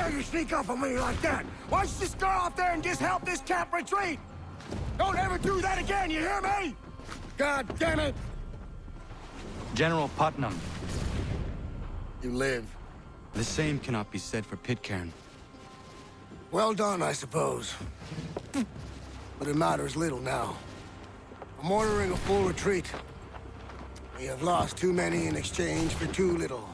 dare you sneak up on me like that? Why don't you just go out there and just help this camp retreat? Don't ever do that again, you hear me? God damn it! General Putnam. You live. The same cannot be said for Pitcairn. Well done, I suppose. But it matters little now. I'm ordering a full retreat. We have lost too many in exchange for too little.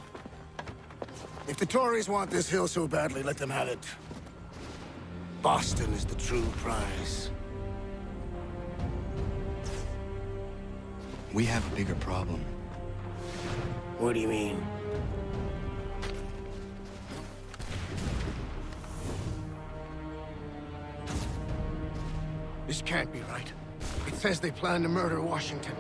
If the Tories want this hill so badly, let them have it. Boston is the true prize. We have a bigger problem. What do you mean? This can't be right. It says they plan to murder Washington.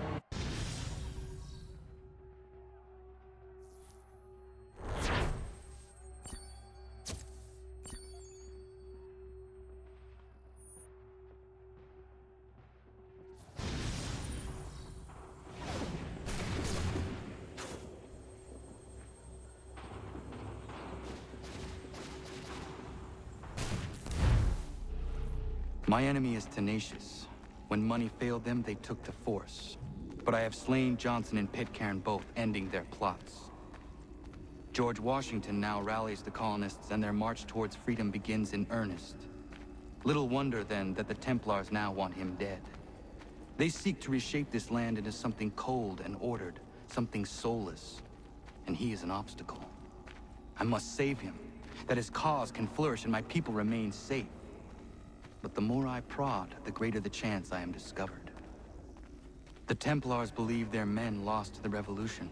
My enemy is tenacious. When money failed them, they took to force. But I have slain Johnson and Pitcairn both, ending their plots. George Washington now rallies the colonists, and their march towards freedom begins in earnest. Little wonder, then, that the Templars now want him dead. They seek to reshape this land into something cold and ordered, something soulless. And he is an obstacle. I must save him, that his cause can flourish and my people remain safe. But the more I prod, the greater the chance I am discovered. The Templars believe their men lost the revolution.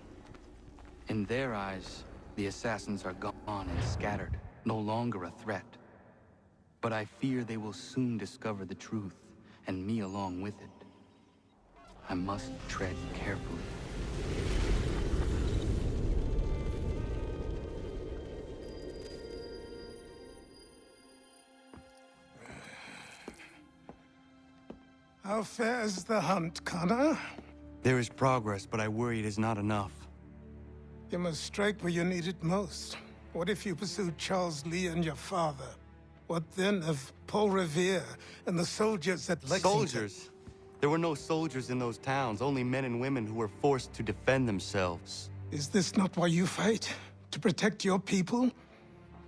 In their eyes, the assassins are gone and scattered, no longer a threat. But I fear they will soon discover the truth, and me along with it. I must tread carefully. How fares the hunt, Connor? There is progress, but I worry it is not enough. You must strike where you need it most. What if you pursued Charles Lee and your father? What then of Paul Revere and the soldiers at Lexington? Soldiers? There were no soldiers in those towns, only men and women who were forced to defend themselves. Is this not why you fight? To protect your people?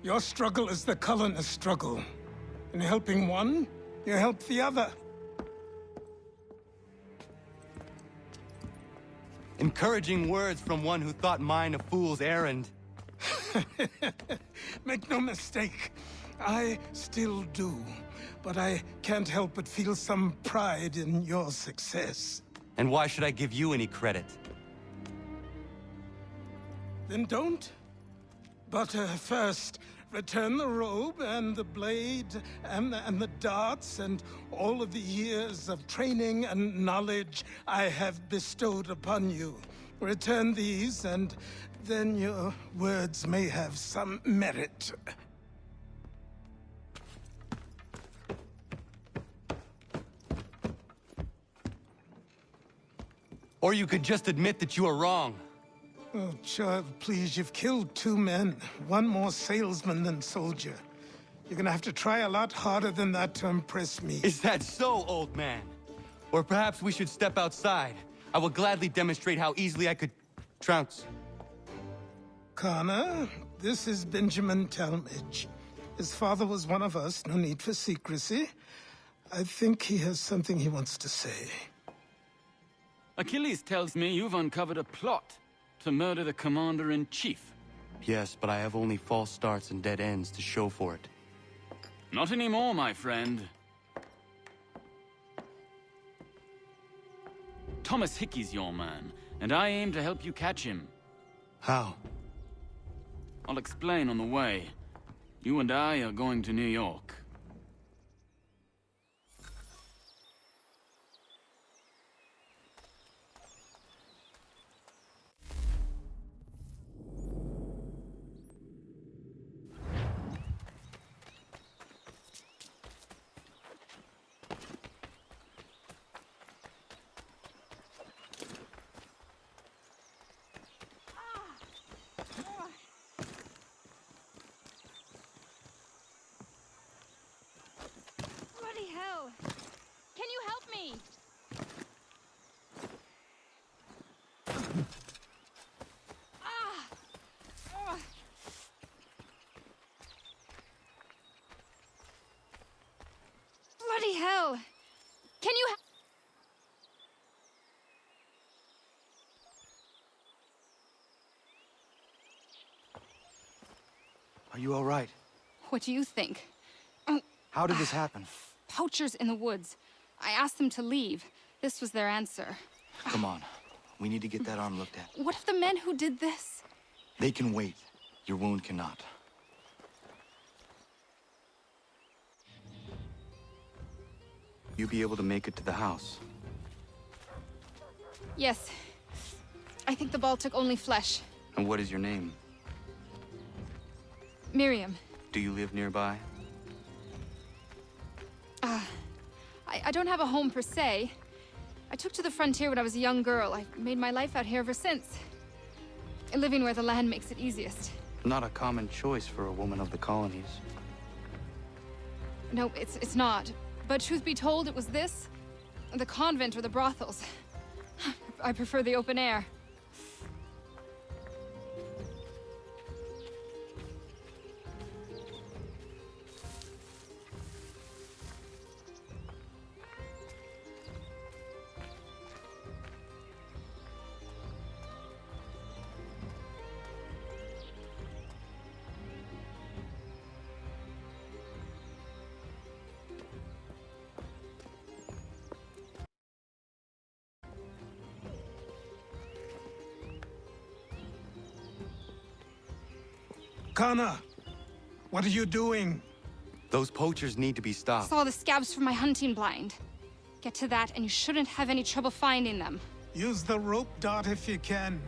Your struggle is the colonist struggle. In helping one, you help the other. Encouraging words from one who thought mine a fool's errand. Make no mistake, I still do. But I can't help but feel some pride in your success. And why should I give you any credit? Then don't. But first, return the robe and the blade and the darts and all of the years of training and knowledge I have bestowed upon you. Return these, and then your words may have some merit. Or you could just admit that you are wrong. Oh, child, please, you've killed 2 men. One more salesman than soldier. You're gonna have to try a lot harder than that to impress me. Is that so, old man? Or perhaps we should step outside. I will gladly demonstrate how easily I could trounce. Connor, this is Benjamin Talmadge. His father was one of us, no need for secrecy. I think he has something he wants to say. Achilles tells me you've uncovered a plot to murder the commander-in-chief. Yes, but I have only false starts and dead ends to show for it. Not anymore, my friend. Thomas Hickey's your man, and I aim to help you catch him. How? I'll explain on the way. You and I are going to New York. Are you all right? What do you think? How did this happen? Poachers in the woods. I asked them to leave. This was their answer. Come on. We need to get that arm looked at. What if the men who did this? They can wait. Your wound cannot. You be able to make it to the house? Yes. I think the ball took only flesh. And what is your name? Miriam. Do you live nearby? I don't have a home per se. I took to the frontier when I was a young girl. I've made my life out here ever since. Living where the land makes it easiest. Not a common choice for a woman of the colonies. No, it's not. But truth be told, it was this, the convent or the brothels. I prefer the open air. Kana, what are you doing? Those poachers need to be stopped. Saw the scabs from my hunting blind. Get to that and you shouldn't have any trouble finding them. Use the rope dart if you can.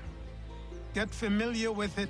Get familiar with it.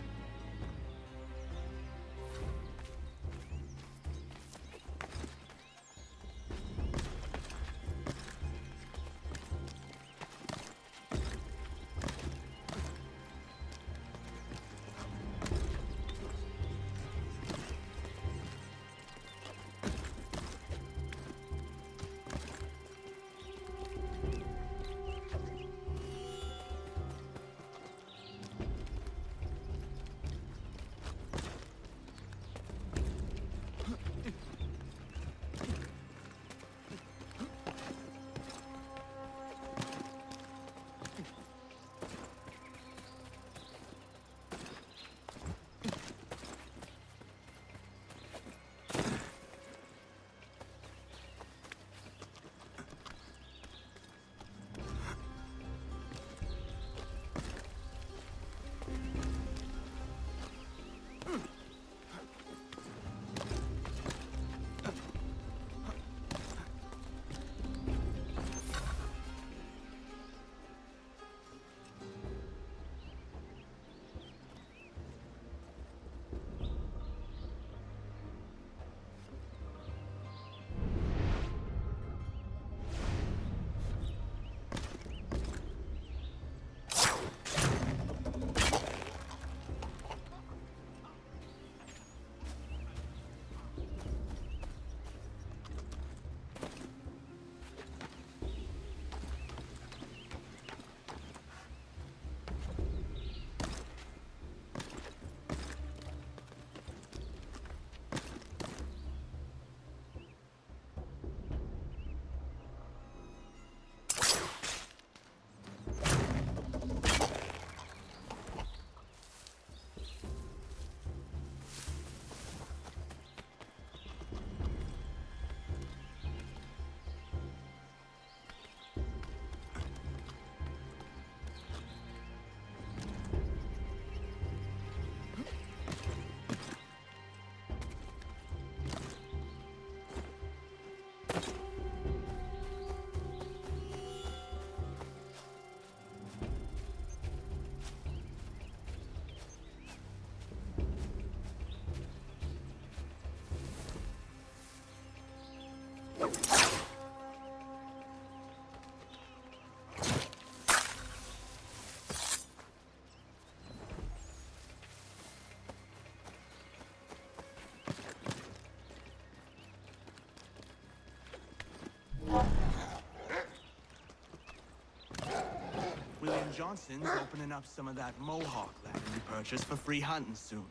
Johnson's opening up some of that Mohawk land we purchased for free hunting soon.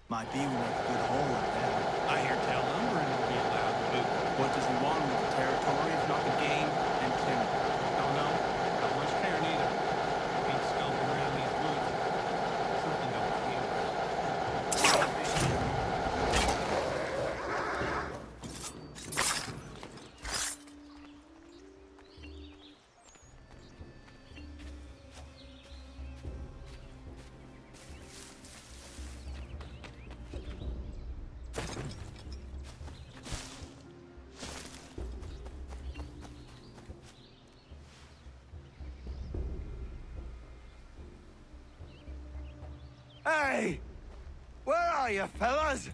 Might be we make a good haul out there. I hear tell lumbering will be allowed too. What does he want with the territory if not the game and timber? Don't know. Not much care neither. Ain't skulking around these woods. Something don't feel right. you, fellas?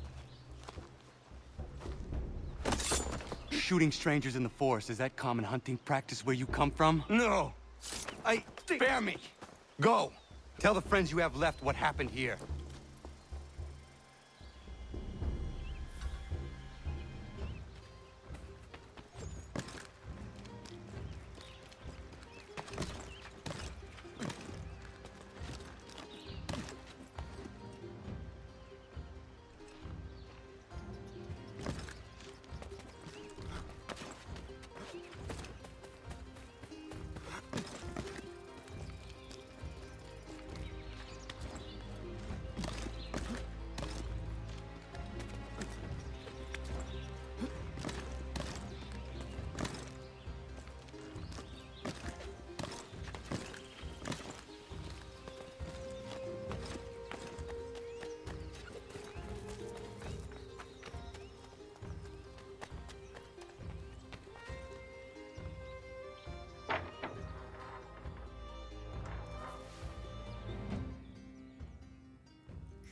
Shooting strangers in the forest, is that common hunting practice where you come from? No. Spare me. Go. Tell the friends you have left what happened here.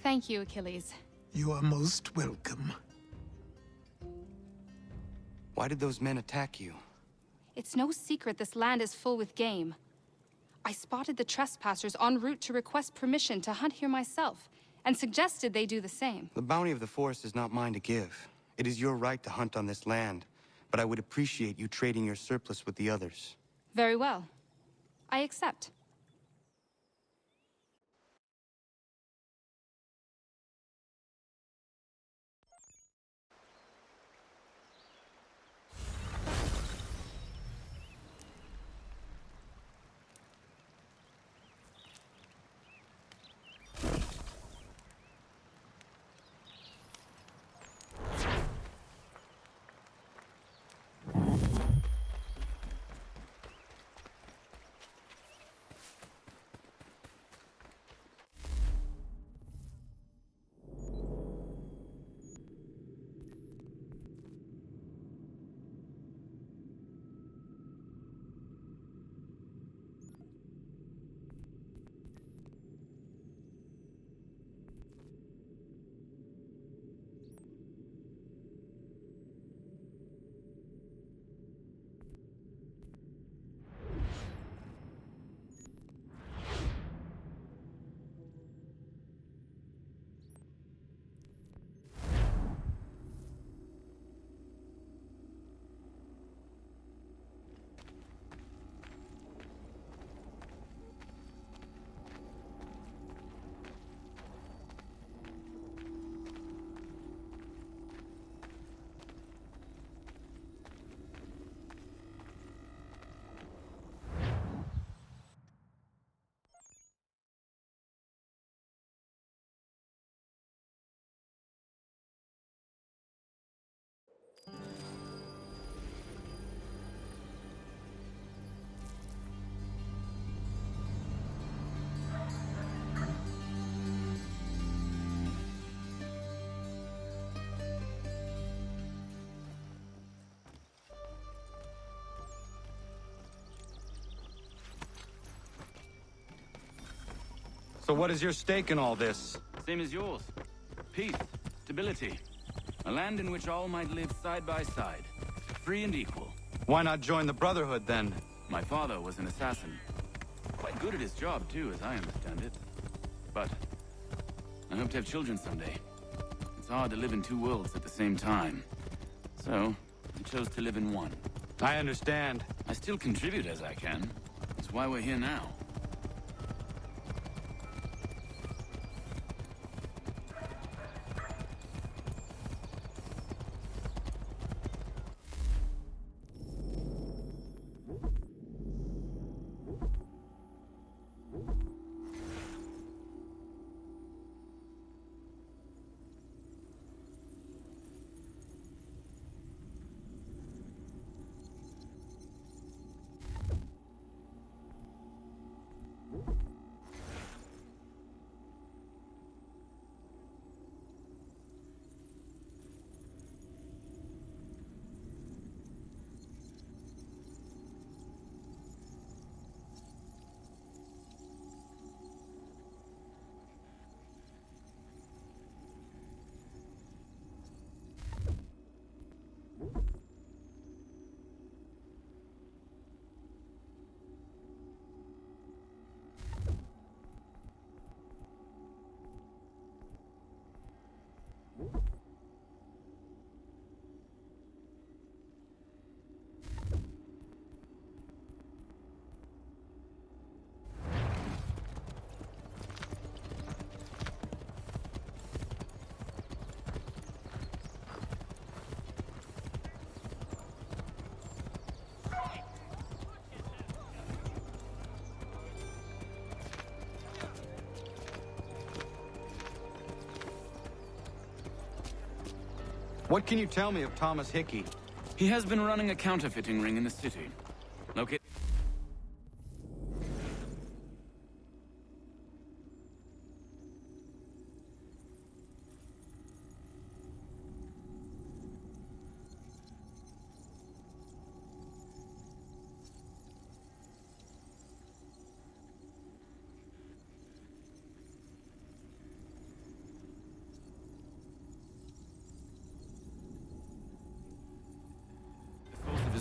Thank you, Achilles. You are most welcome. Why did those men attack you? It's no secret this land is full with game. I spotted the trespassers en route to request permission to hunt here myself, and suggested they do the same. The bounty of the forest is not mine to give. It is your right to hunt on this land, but I would appreciate you trading your surplus with the others. Very well. I accept. So what is your stake in all this? Same as yours. Peace, stability. A land in which all might live side by side, free and equal. Why not join the Brotherhood, then? My father was an assassin. Quite good at his job, too, as I understand it. But I hope to have children someday. It's hard to live in two worlds at the same time. So, I chose to live in one. I understand. I still contribute as I can. That's why we're here now. What can you tell me of Thomas Hickey? He has been running a counterfeiting ring in the city. Locate...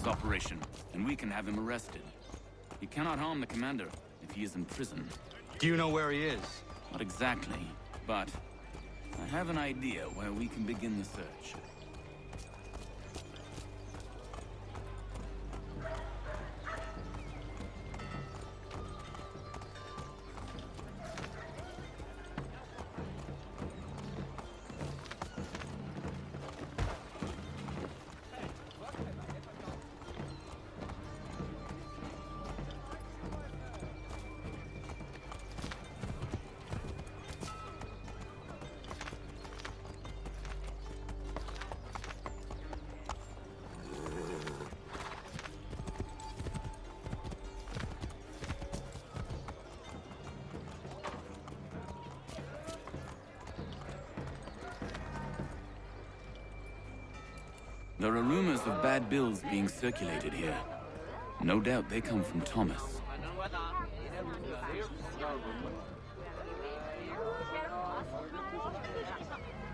operation, and we can have him arrested. He cannot harm the commander if he is in prison. Do you know where he is? Not exactly, but I have an idea where we can begin the search. There are rumors of bad bills being circulated here. No doubt they come from Thomas.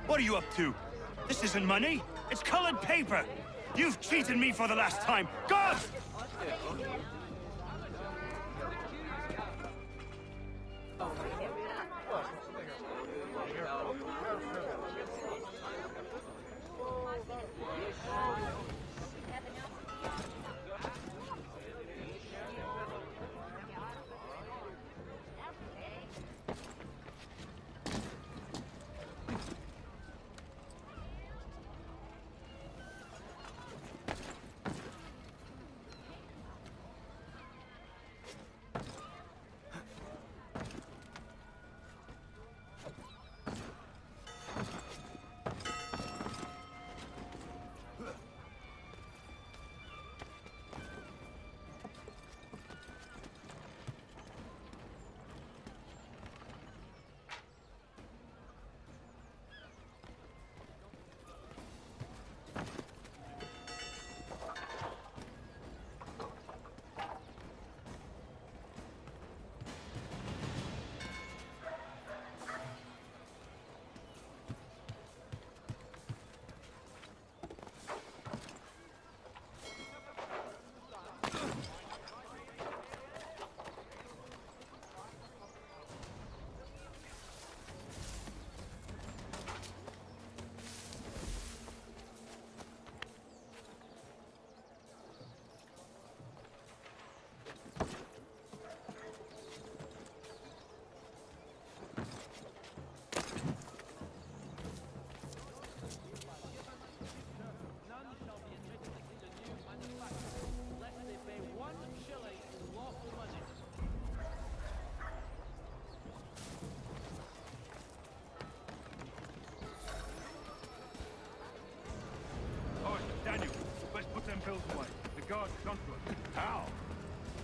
What are you up to? This isn't money. It's colored paper. You've cheated me for the last time. God! Them pills away. The guards have gone to us. How?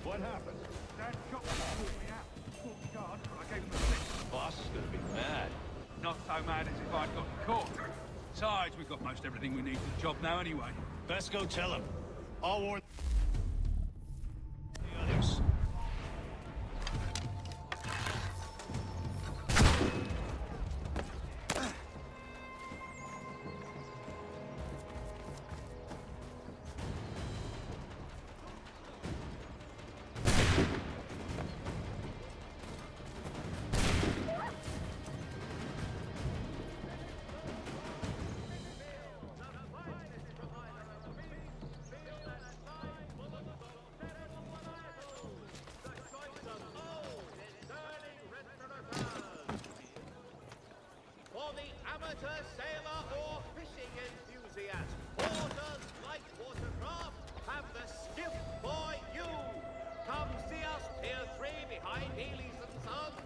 What happened? Dad shot me and pulled me out. Fought the guards, but I gave them a stick. Boss is gonna be mad. Not so mad as if I'd got caught. Besides, we've got most everything we need for the job now anyway. Best go tell him. I'll warn the others. for the amateur sailor or fishing enthusiast. Orders light watercraft have the skiff for you. Come see us, Pier 3 behind Healy's and Sons.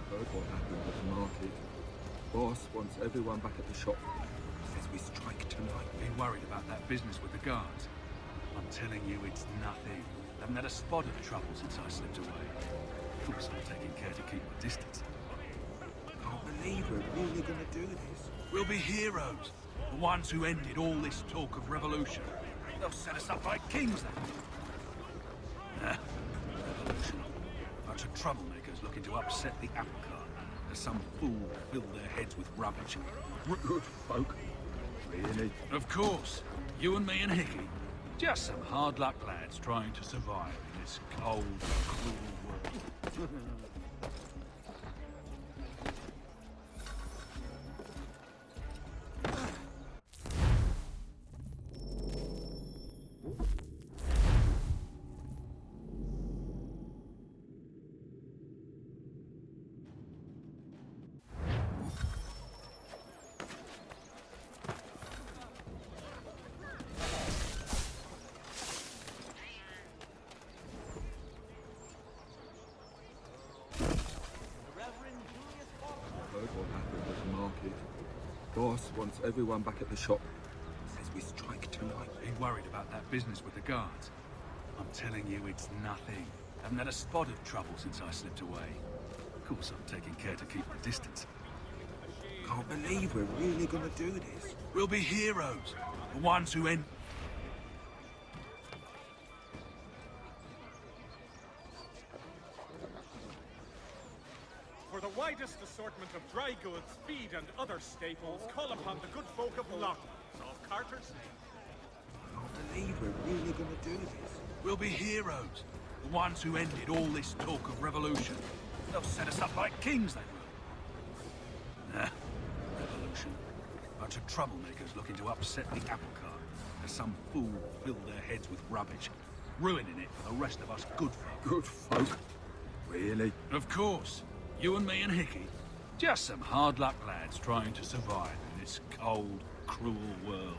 Heard what happened at the market. Boss wants everyone back at the shop. Says we strike tonight. Been worried about that business with the guards. I'm telling you, it's nothing. Haven't had a spot of trouble since I slipped away. Of course, I'm taking care to keep my distance. Can't believe we're really gonna do this. We'll be heroes. The ones who ended all this talk of revolution. They'll set us up like kings, then. Revolution. Bunch of troublemakers looking to upset the apple cart. As some fool filled their heads with rubbish. Good folk. Really? Of course. You and me and Hickey. Just some hard luck lads trying to survive in this cold, cruel world. Heard what happened at the market. Boss wants everyone back at the shop. Says we strike tonight. Been worried about that business with the guards. I'm telling you, it's nothing. Haven't had a spot of trouble since I slipped away. Of course, I'm taking care to keep my distance. Can't believe we're really gonna do this. We'll be heroes. The ones who end... For the widest assortment of dry goods, feed, and other staples, call upon the good folk of Locklands off Carter's Lane. Can't believe we're really gonna do this. We'll be heroes. The ones who ended all this talk of revolution. They'll set us up like kings, they will. Revolution. Bunch of troublemakers looking to upset the apple cart. As some fool filled their heads with rubbish. Ruining it for the rest of us good folk. Good folk? Really? Of course. You and me and Hickey. Just some hard luck lads trying to survive in this cold, cruel world.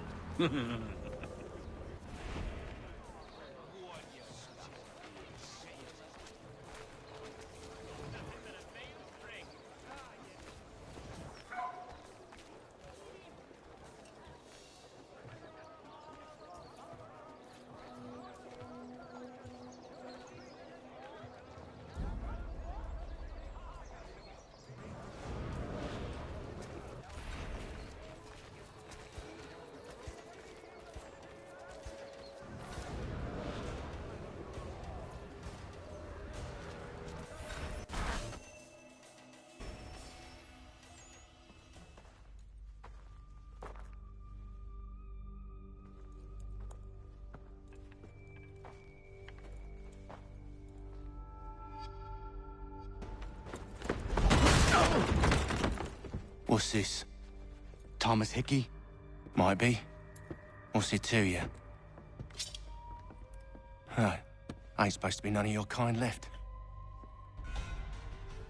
What's this? Thomas Hickey? Might be. What's it to you? Oh, ain't supposed to be none of your kind left.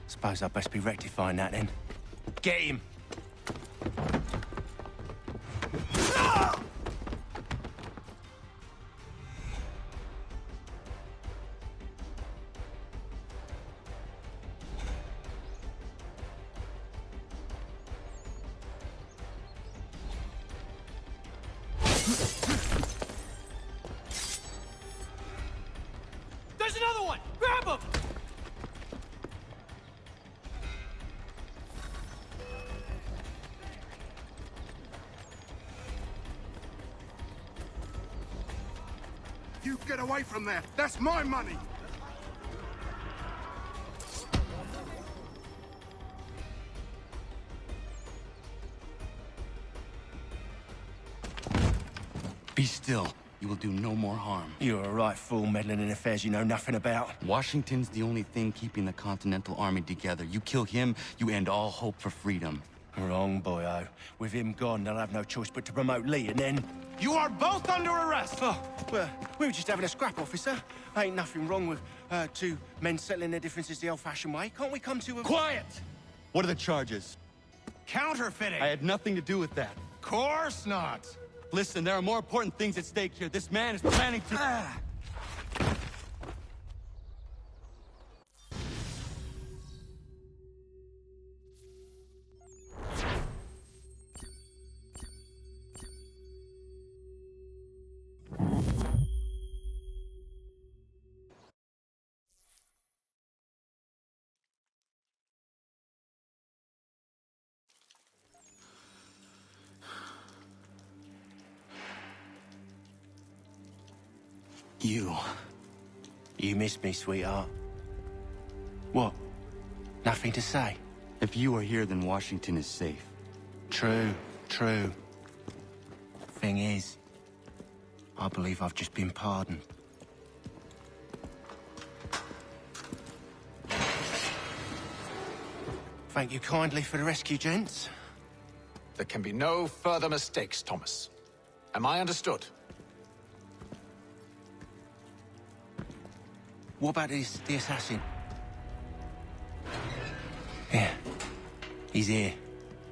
Suppose I'd best be rectifying that then. Get him! There's another one! Grab him! You get away from there! That's my money! Be still. You will do no more harm. You're a right fool meddling in affairs you know nothing about. Washington's the only thing keeping the Continental Army together. You kill him, you end all hope for freedom. Wrong, boyo. With him gone, they'll have no choice but to promote Lee, and then... You are both under arrest! Oh, well, we were just having a scrap, officer. Ain't nothing wrong with two men settling their differences the old-fashioned way. Can't we come to a... Quiet! What are the charges? Counterfeiting! I had nothing to do with that. Course not! Listen, there are more important things at stake here. This man is planning to... You missed me, sweetheart. What? Nothing to say? If you are here, then Washington is safe. True. Thing is, I believe I've just been pardoned. Thank you kindly for the rescue, gents. There can be no further mistakes, Thomas. Am I understood? What about the assassin? Yeah, he's here.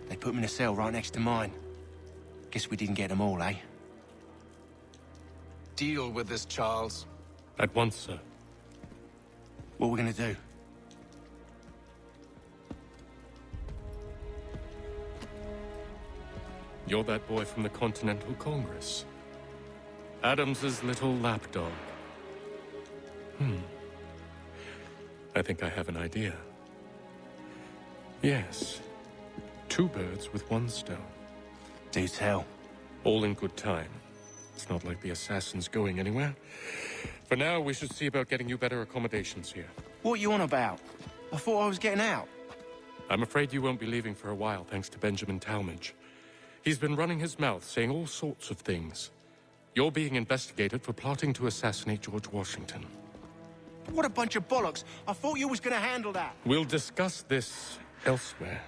They put him in a cell right next to mine. Guess we didn't get them all, eh? Deal with this, Charles. At once, sir. What are we gonna do? You're that boy from the Continental Congress. Adams's little lapdog. I think I have an idea. Yes. 2 birds with 1 stone. Do tell. All in good time. It's not like the assassin's going anywhere. For now, we should see about getting you better accommodations here. What are you on about? I thought I was getting out. I'm afraid you won't be leaving for a while, thanks to Benjamin Talmadge. He's been running his mouth, saying all sorts of things. You're being investigated for plotting to assassinate George Washington. What a bunch of bollocks. I thought you was gonna handle that. We'll discuss this elsewhere.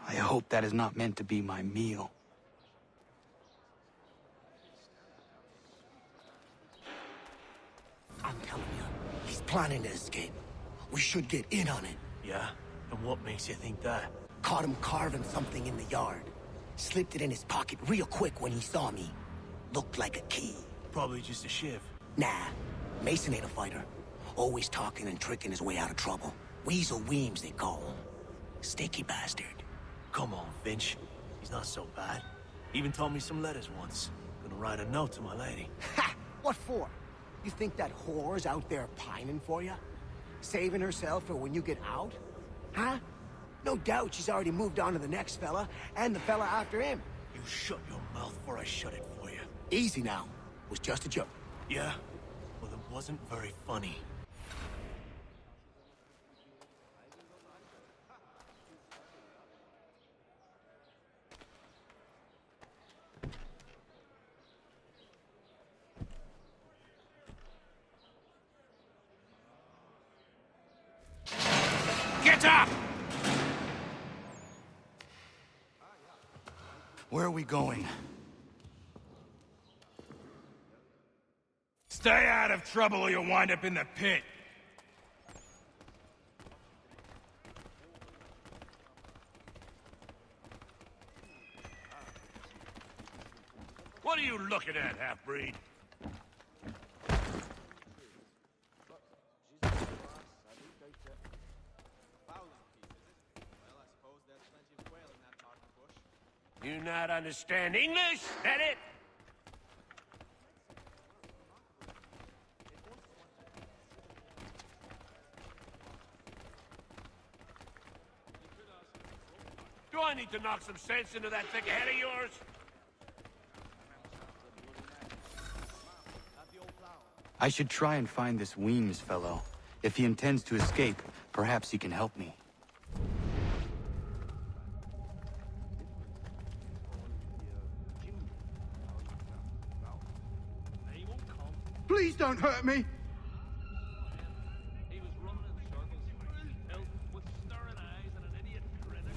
I hope that is not meant to be my meal. I'm telling you, he's planning to escape. We should get in on it. Yeah? And what makes you think that? Caught him carving something in the yard. Slipped it in his pocket real quick when he saw me. Looked like a key. Probably just a shiv. Nah, Mason ain't a fighter. Always talking and tricking his way out of trouble. Weasel Weems, they call him. Sticky bastard. Come on, Finch. He's not so bad. Even taught me some letters once. Gonna write a note to my lady. Ha! What for? You think that whore's out there pining for you? Saving herself for when you get out? Huh? No doubt she's already moved on to the next fella, and the fella after him. You shut your mouth before I shut it for you. Easy now. It was just a joke. Yeah? Well, it wasn't very funny. Get up! Where are we going? Stay out of trouble or you'll wind up in the pit. What are you looking at, half-breed? You not understand English? That it? Do I need to knock some sense into that thick head of yours? I should try and find this Weems fellow. If he intends to escape, perhaps he can help me. Please don't hurt me! He was running in circles, filled with staring eyes and an idiot grinning.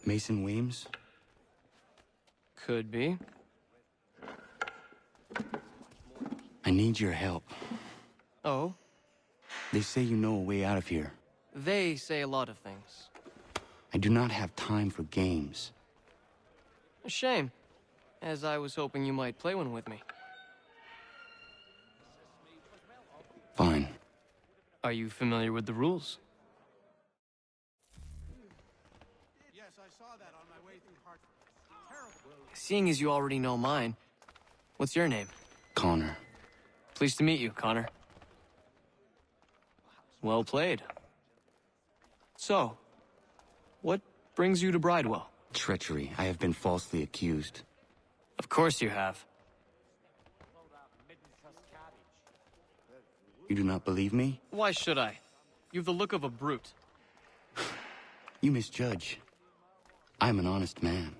Mason Weems? Could be. I need your help. Oh? They say you know a way out of here. They say a lot of things. I do not have time for games. A shame, as I was hoping you might play one with me. Fine. Are you familiar with the rules? Yes, I saw that on my way through Hartford. Terrible. Seeing as you already know mine, what's your name? Connor. Pleased to meet you, Connor. Well played. So, what brings you to Bridewell? Treachery. I have been falsely accused. Of course you have. You do not believe me? Why should I? You've the look of a brute. You misjudge. I am an honest man.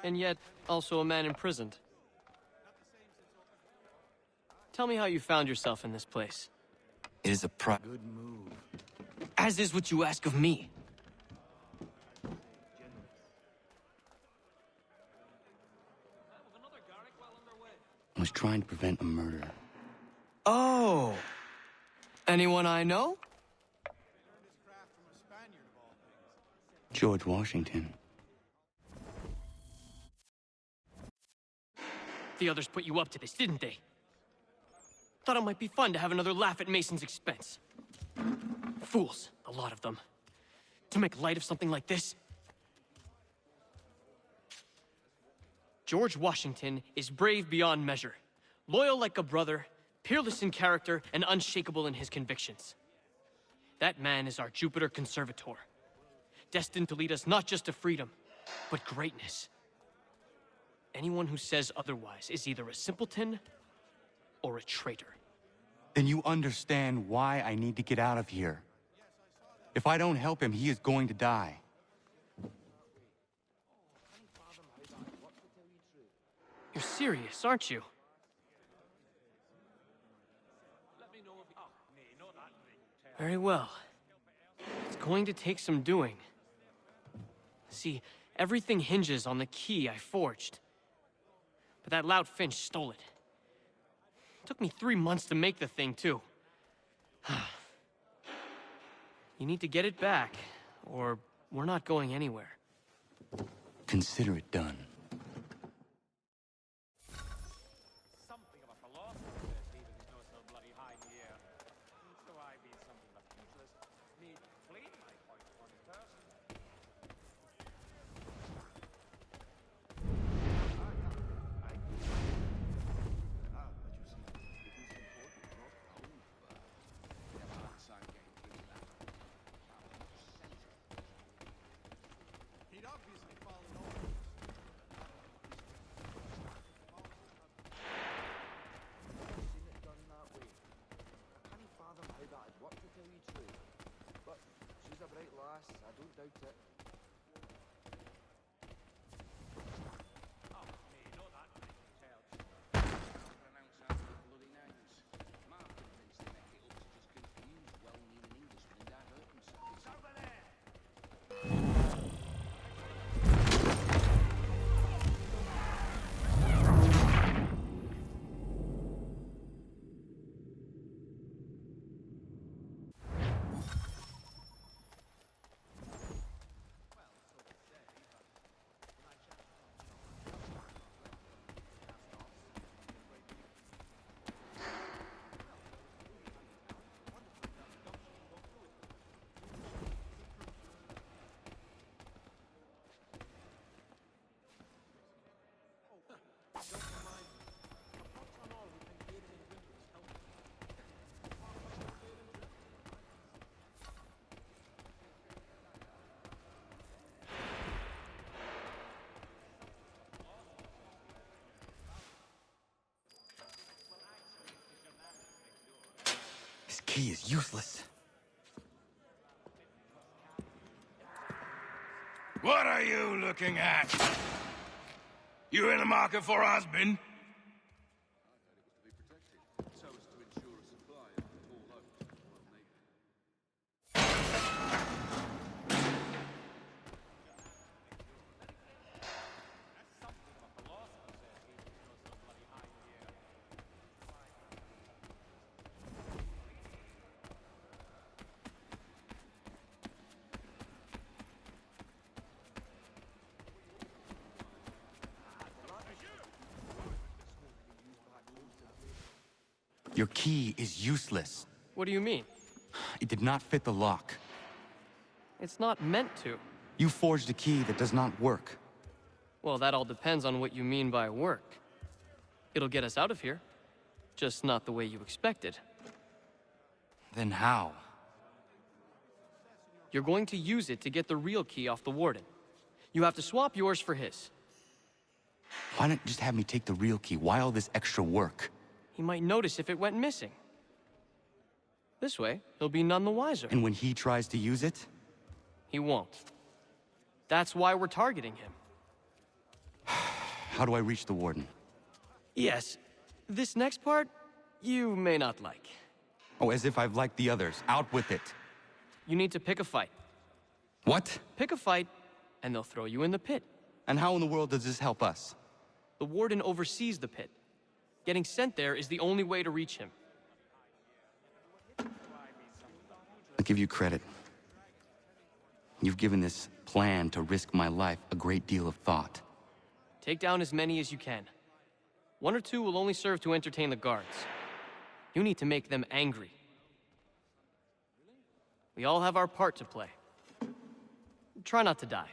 And yet, also a man imprisoned. Tell me how you found yourself in this place. It is a Good move. As is what you ask of me. I was trying to prevent a murder. Oh! Anyone I know? George Washington. The others put you up to this, didn't they? Thought it might be fun to have another laugh at Mason's expense. Fools, a lot of them. To make light of something like this. George Washington is brave beyond measure, loyal like a brother, peerless in character, and unshakable in his convictions. That man is our Jupiter Conservator, destined to lead us not just to freedom, but greatness. Anyone who says otherwise is either a simpleton or a traitor. Then you understand why I need to get out of here. If I don't help him, he is going to die. You're serious, aren't you? Very well. It's going to take some doing. See, everything hinges on the key I forged. But that lout Finch stole it. Took me 3 months to make the thing, too. You need to get it back, or we're not going anywhere. Consider it done. Something of a philosopher, Stephen, is no so bloody high in the air. So I be something but useless. Need flee my point upon his person. key is useless. What are you looking at? You in the market for a husband? Your key is useless. What do you mean? It did not fit the lock. It's not meant to. You forged a key that does not work. Well, that all depends on what you mean by work. It'll get us out of here. Just not the way you expected. Then how? You're going to use it to get the real key off the Warden. You have to swap yours for his. Why not just have me take the real key? Why all this extra work? He might notice if it went missing. This way, he'll be none the wiser. And when he tries to use it? He won't. That's why we're targeting him. How do I reach the Warden? Yes. This next part, you may not like. Oh, as if I've liked the others. Out with it. You need to pick a fight. What? Pick a fight, and they'll throw you in the pit. And how in the world does this help us? The Warden oversees the pit. Getting sent there is the only way to reach him. I'll give you credit. You've given this plan to risk my life a great deal of thought. Take down as many as you can. 1 or 2 will only serve to entertain the guards. You need to make them angry. We all have our part to play. Try not to die.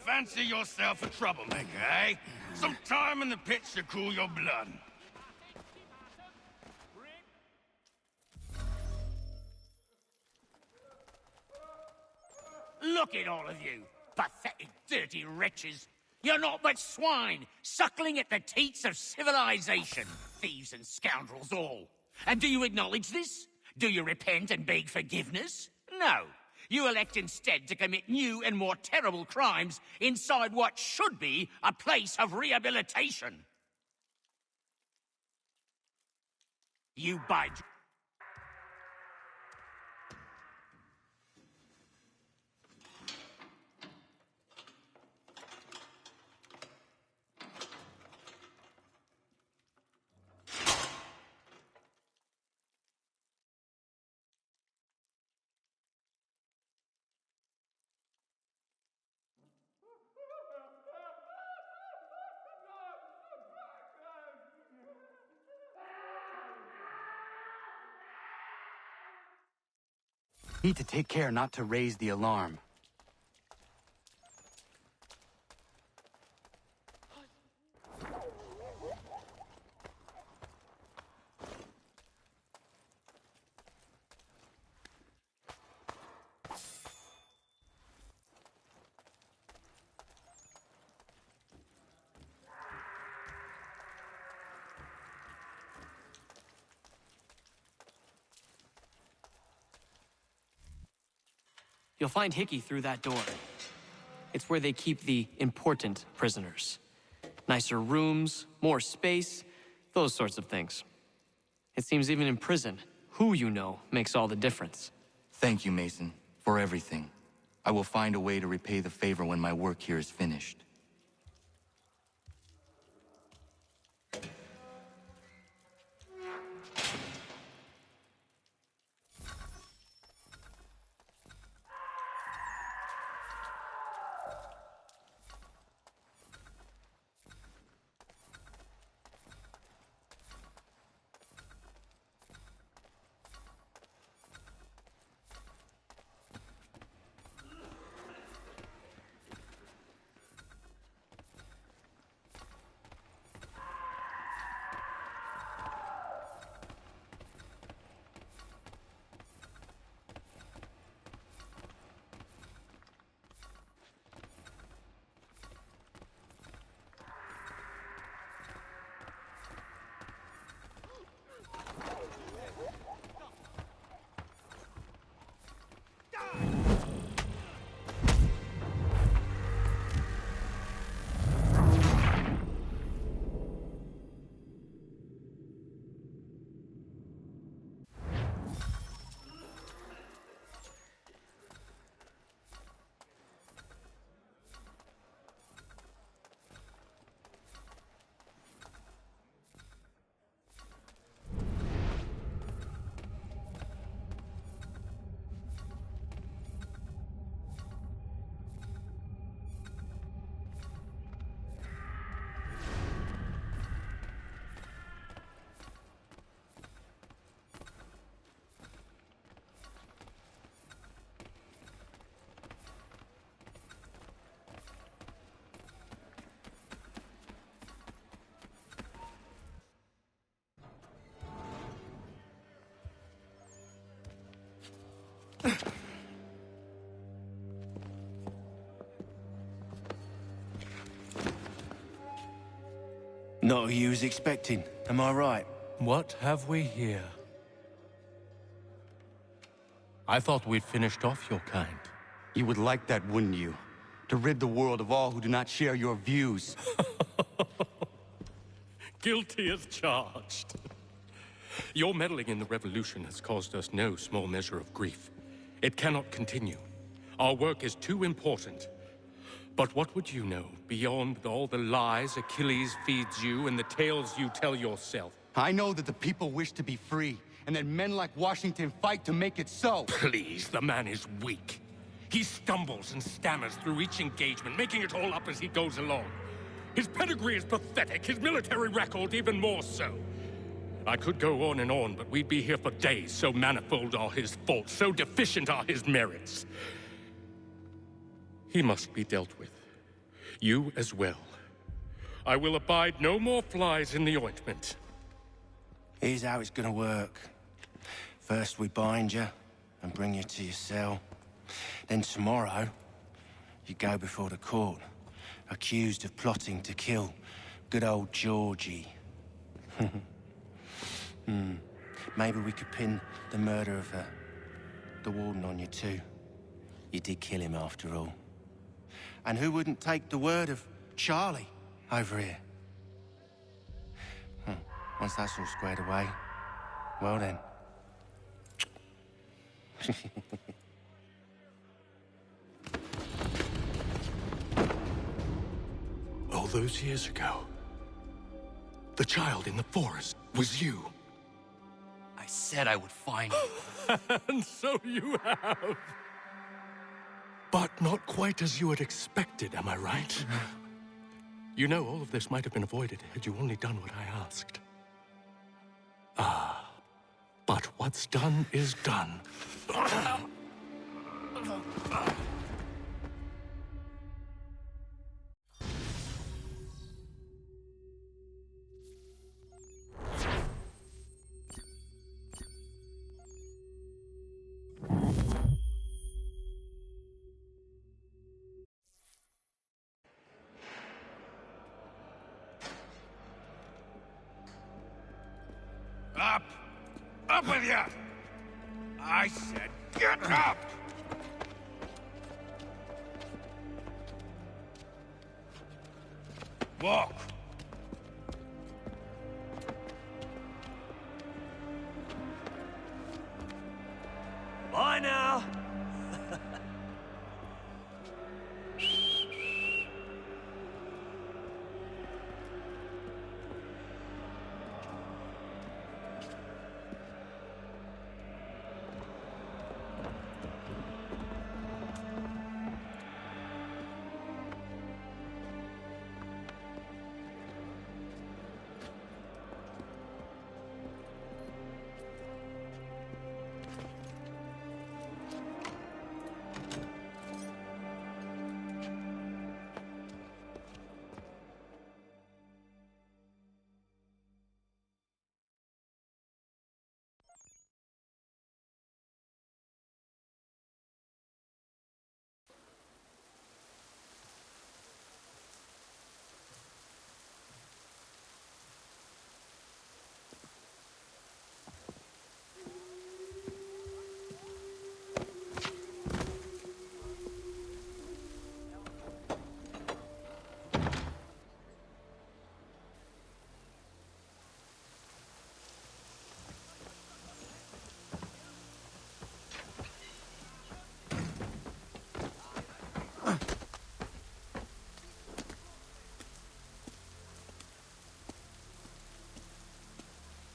Fancy yourself a troublemaker, eh? Some time in the pits to cool your blood. Look at all of you, pathetic, dirty wretches. You're not but swine, suckling at the teats of civilization. Thieves and scoundrels all. And do you acknowledge this? Do you repent and beg forgiveness? No. You elect instead to commit new and more terrible crimes inside what should be a place of rehabilitation. You bide... Need to take care not to raise the alarm. You'll find Hickey through that door. It's where they keep the important prisoners. Nicer rooms, more space, those sorts of things. It seems even in prison, who you know makes all the difference. Thank you, Mason, for everything. I will find a way to repay the favor when my work here is finished. Not who you was expecting, am I right? What have we here? I thought we'd finished off your kind. You would like that, wouldn't you? To rid the world of all who do not share your views. Guilty as charged. Your meddling in the revolution has caused us no small measure of grief. It cannot continue. Our work is too important. But what would you know beyond all the lies Achilles feeds you and the tales you tell yourself? I know that the people wish to be free, and that men like Washington fight to make it so. Please, the man is weak. He stumbles and stammers through each engagement, making it all up as he goes along. His pedigree is pathetic, his military record even more so. I could go on, but we'd be here for days, so manifold are his faults, so deficient are his merits. He must be dealt with. You as well. I will abide no more flies in the ointment. Here's how it's gonna work. First we bind you and bring you to your cell. Then tomorrow, you go before the court, accused of plotting to kill good old Georgie. Maybe we could pin the murder of the warden on you too. You did kill him after all. And who wouldn't take the word of Charlie over here? Once that's all squared away, well then. All those years ago, the child in the forest was you. I said I would find you. And so you have. But not quite as you had expected, am I right? You know, all of this might have been avoided had you only done what I asked. Ah, but what's done is done. Up! Up with you! I said, get up! Walk. Bye now.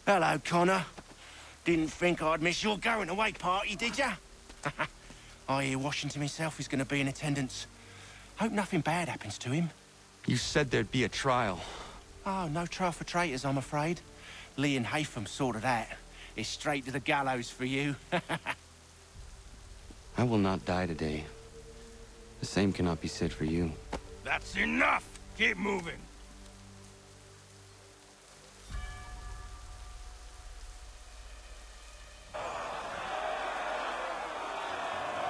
Hello, Connor. Didn't think I'd miss your going-away party, did ya? I hear Washington himself is going to be in attendance. Hope nothing bad happens to him. You said there'd be a trial. Oh, no trial for traitors, I'm afraid. Lee and Haytham sorted that. It's straight to the gallows for you. I will not die today. The same cannot be said for you. That's enough! Keep moving.